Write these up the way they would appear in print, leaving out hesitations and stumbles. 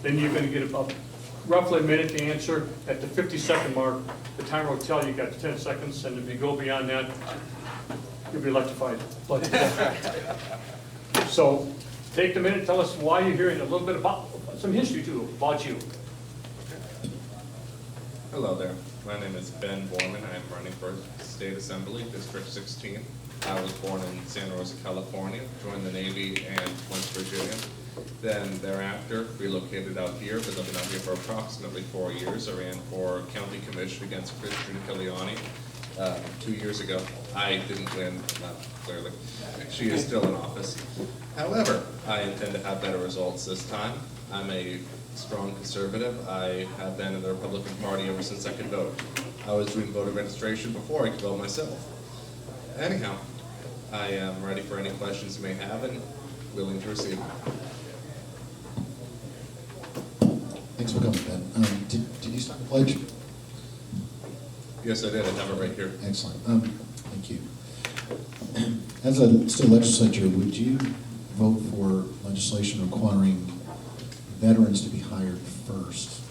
Then you're going to get about roughly a minute to answer. At the 50-second mark, the timer will tell you got 10 seconds, and if you go beyond that, you'll be electrified. So take the minute, tell us why you're here, and a little bit about some history too, about you. Hello there. My name is Ben Boarman. I am running for State Assembly, District 16. I was born in Santa Rosa, California, joined the Navy and went to Virginia. Then thereafter, relocated out here, been living out here for approximately 4 years. I ran for county commission against Christian Kiliani 2 years ago. I didn't win, clearly. She is still in office. However, I intend to have better results this time. I'm a strong conservative. I have been in the Republican Party ever since I could vote. I was doing voter registration before I could vote myself. Anyhow, I am ready for any questions you may have and willing to receive them. Thanks for coming, Ben. Did you start the pledge? Yes, I did. I have it right here. Excellent. Thank you. As a state legislature, would you vote for legislation requiring veterans to be hired first,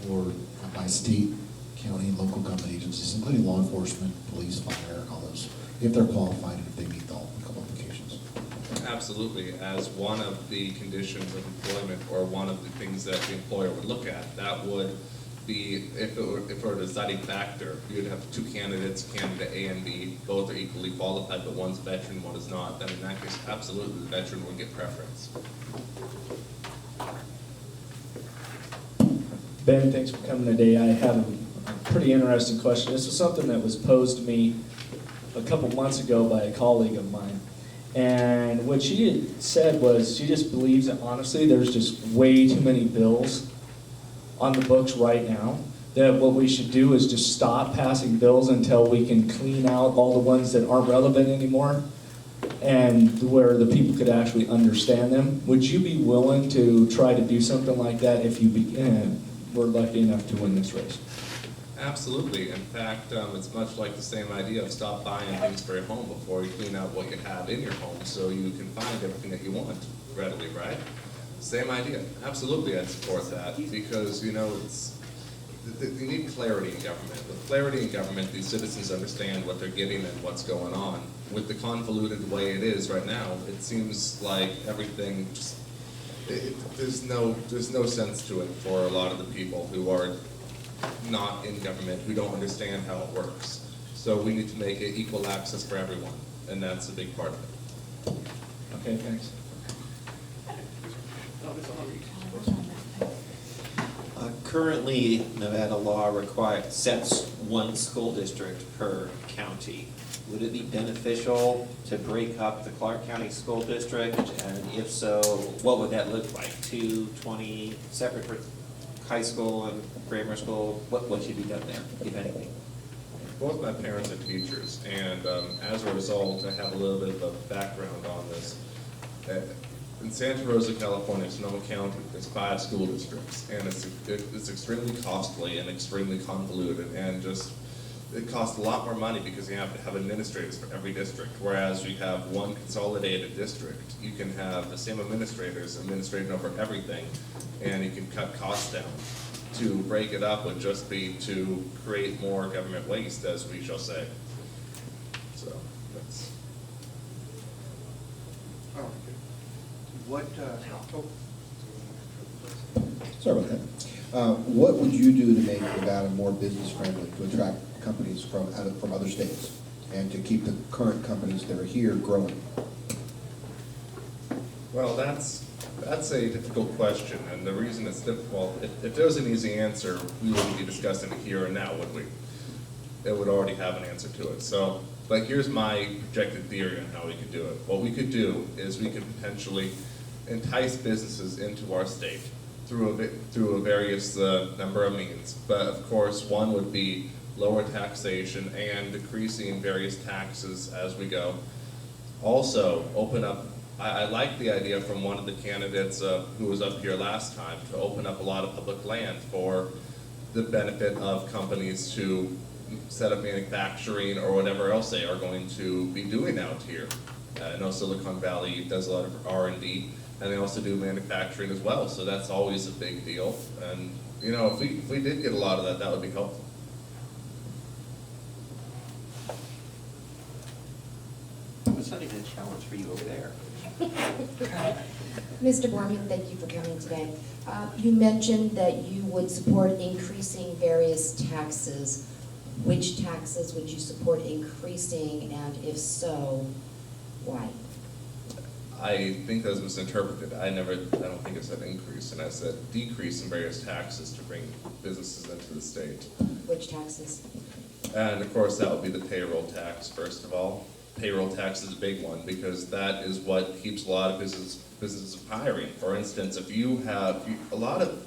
or by state, county, and local government agencies, including law enforcement, police, fire, all those, if they're qualified and if they meet all the qualifications? Absolutely. As one of the conditions of employment, or one of the things that the employer would look at, that would be, if it were a deciding factor, you'd have two candidates, candidate A and B, both are equally qualified, but one's veteran, one is not. Then in that case, absolutely, the veteran would get preference. Ben, thanks for coming today. I have a pretty interesting question. This was something that was posed to me a couple months ago by a colleague of mine. And what she had said was she just believes that honestly there's just way too many bills on the books right now, that what we should do is just stop passing bills until we can clean out all the ones that aren't relevant anymore, and where the people could actually understand them. Would you be willing to try to do something like that if you were lucky enough to win this race? Absolutely. In fact, it's much like the same idea of stop buying things for your home before you clean out what you have in your home so you can find everything that you want readily, right? Same idea. Absolutely, I'd support that because, you know, you need clarity in government. With clarity in government, these citizens understand what they're getting and what's going on. With the convoluted way it is right now, it seems like everything just, there's no sense to it for a lot of the people who are not in government, who don't understand how it works. So we need to make it equal access for everyone, and that's a big part of it. Okay, thanks. Currently, Nevada law sets one school district per county. Would it be beneficial to break up the Clark County School District? And if so, what would that look like? 20 separate for high school and grammar school? What should be done there, if anything? Both my parents are teachers, and as a result, I have a little bit of a background on this. In Santa Rosa, California, Sonoma County, there's 5 school districts, and it's extremely costly and extremely convoluted, and just it costs a lot more money because you have to have administrators for every district. Whereas you have one consolidated district, you can have the same administrators administrating over everything, and you can cut costs down. To break it up would just be to create more government waste, as we shall say. So that's. Sorry about that. What would you do to make Nevada more business friendly, to attract companies from other states, and to keep the current companies that are here growing? Well, that's a difficult question, and the reason it's difficult, if there was an easy answer, we wouldn't be discussing it here and now, would we? It would already have an answer to it. So, but here's my projected theory on how we could do it. What we could do is we could potentially entice businesses into our state through a various number of means. But of course, one would be lower taxation and decreasing various taxes as we go. Also, open up. I like the idea from one of the candidates who was up here last time to open up a lot of public land for the benefit of companies to set up manufacturing or whatever else they are going to be doing out here. I know Silicon Valley does a lot of R&D. And they also do manufacturing as well, so that's always a big deal. And, you know, if we did get a lot of that, that would be helpful. It's not even a challenge for you over there. Mr. Boarman, thank you for coming today. You mentioned that you would support increasing various taxes. Which taxes would you support increasing, and if so, why? I think that was misinterpreted. I don't think I said increase, and I said decrease in various taxes to bring businesses into the state. Which taxes? And of course, that would be the payroll tax, first of all. Payroll tax is a big one, because that is what keeps a lot of businesses from hiring. For instance, if you have, a lot of,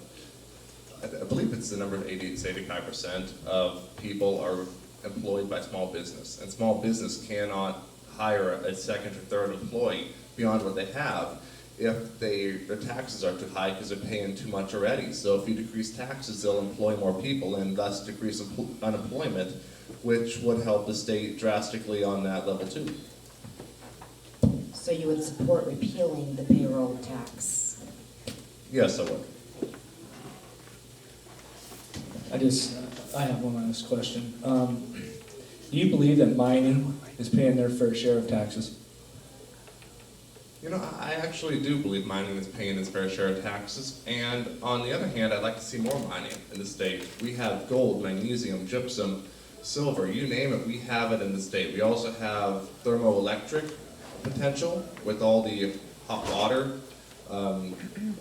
I believe it's the number of 85% of people are employed by small business, and small business cannot hire a second or third employee beyond what they have if their taxes are too high because they're paying too much already. So if you decrease taxes, they'll employ more people and thus decrease unemployment, which would help the state drastically on that level too. So you would support repealing the payroll tax? Yes, I would. I have one last question. Do you believe that mining is paying their fair share of taxes? You know, I actually do believe mining is paying its fair share of taxes, and on the other hand, I'd like to see more mining in the state. We have gold, magnesium, gypsum, silver, you name it, we have it in the state. We also have thermoelectric potential with all the hot water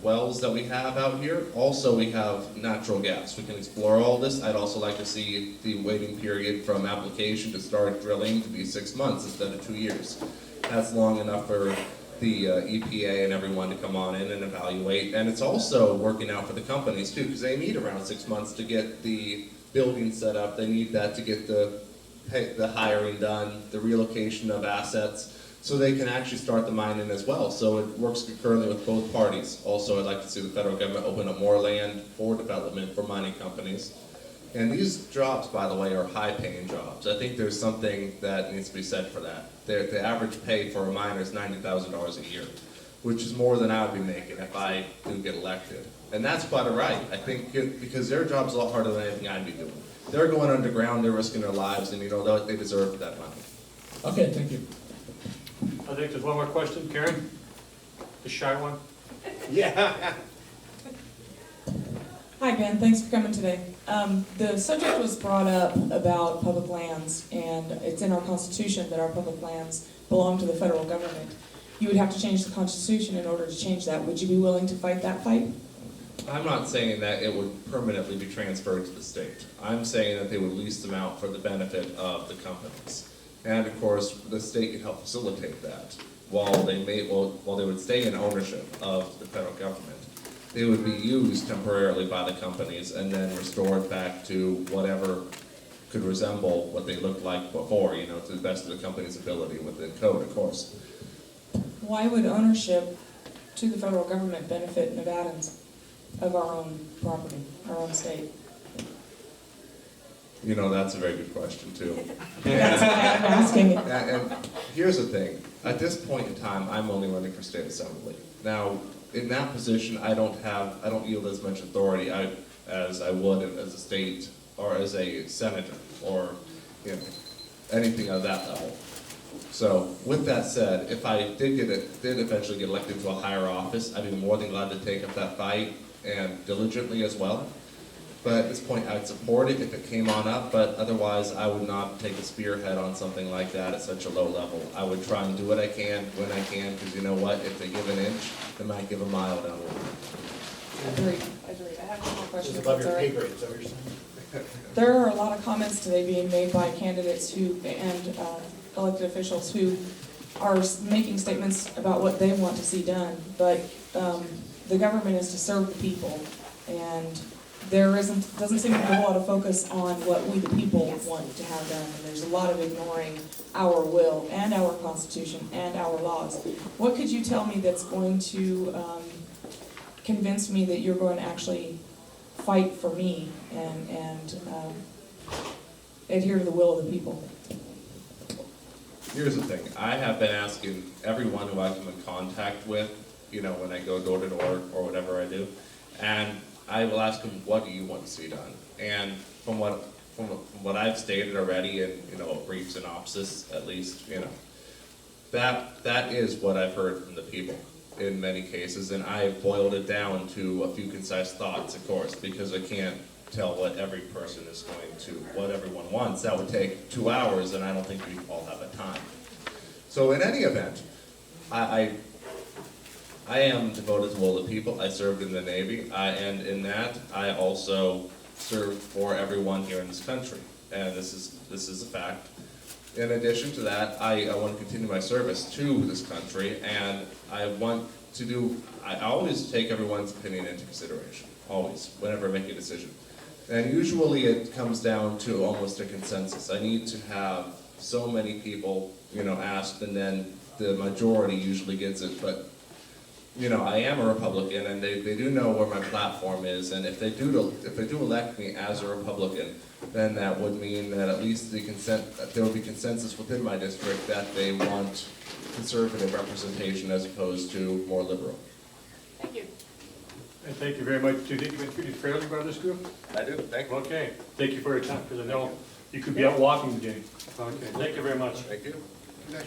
wells that we have out here. Also, we have natural gas. We can explore all this. I'd also like to see the waiting period from application to start drilling to be 6 months instead of 2 years. That's long enough for the EPA and everyone to come on in and evaluate. And it's also working out for the companies too, because they need around 6 months to get the building set up. They need that to get the hiring done, the relocation of assets, so they can actually start the mining as well. So it works concurrently with both parties. Also, I'd like to see the federal government open up more land for development for mining companies. And these jobs, by the way, are high-paying jobs. I think there's something that needs to be said for that. The average pay for a miner is $90,000 a year, which is more than I would be making if I do get elected. And that's quite all right, I think, because their job's a lot harder than anything I'd be doing. They're going underground, they're risking their lives, and you know, they deserve that money. Okay, thank you. I think there's one more question. Karen? The shy one? Yeah. Hi, Ben. Thanks for coming today. The subject was brought up about public lands, and it's in our Constitution that our public lands belong to the federal government. You would have to change the Constitution in order to change that. Would you be willing to fight that fight? I'm not saying that it would permanently be transferred to the state. I'm saying that they would lease them out for the benefit of the companies. And of course, the state could help facilitate that while they would stay in ownership of the federal government. They would be used temporarily by the companies and then restored back to whatever could resemble what they looked like before, you know, to the best of the company's ability within code, of course. Why would ownership to the federal government benefit Nevadans of our own property, our own state? You know, that's a very good question too. That's why I'm asking it. And here's the thing, at this point in time, I'm only running for state assembly. Now, in that position, I don't yield as much authority as I would as a state or as a senator or, you know, anything of that level. So with that said, if I did eventually get elected to a higher office, I'd be more than glad to take up that fight and diligently as well. But at this point, I'd support it if it came on up, but otherwise I would not take a spearhead on something like that at such a low level. I would try and do what I can, when I can, because you know what, if they give an inch, they might give a mile down the road. Agreed. I have one more question. Just if above that's your all right. pay grade, is that what you're saying? There are a lot of comments today being made by candidates and elected officials who are making statements about what they want to see done, but the government is to serve the people, and there doesn't seem to be a whole lot of focus on what we the people want to have done, and there's a lot of ignoring our will and our Constitution and our laws. What could you tell me that's going to convince me that you're going to actually fight for me and adhere to the will of the people? Here's the thing, I have been asking everyone who I come in contact with, you know, when I go door to door or whatever I do. And I will ask them, what do you want to see done? And from what I've stated already in, you know, a brief synopsis, at least, you know, that is what I've heard from the people in many cases, and I have boiled it down to a few concise thoughts, of course, because I can't tell what every person is going to, what everyone wants. That would take 2 hours, and I don't think we all have the time. So in any event, I am devoted to all the people. I served in the Navy, and in that, I also served for everyone here in this country, and this is a fact. In addition to that, I want to continue my service to this country, and I always take everyone's opinion into consideration, always, whenever I make a decision. And usually it comes down to almost a consensus. I need to have so many people, you know, asked, and then the majority usually gets it, but you know, I am a Republican, and they do know where my platform is, and if they do elect me as a Republican, then that would mean that at least that there will be consensus within my district that they want conservative representation as opposed to more liberal. Thank you. And thank you very much. Do you think you've been treated fairly by this group? I do, thank you. Okay, thank you for your time, because I know you could be out walking today. Okay, thank you very much. Thank you.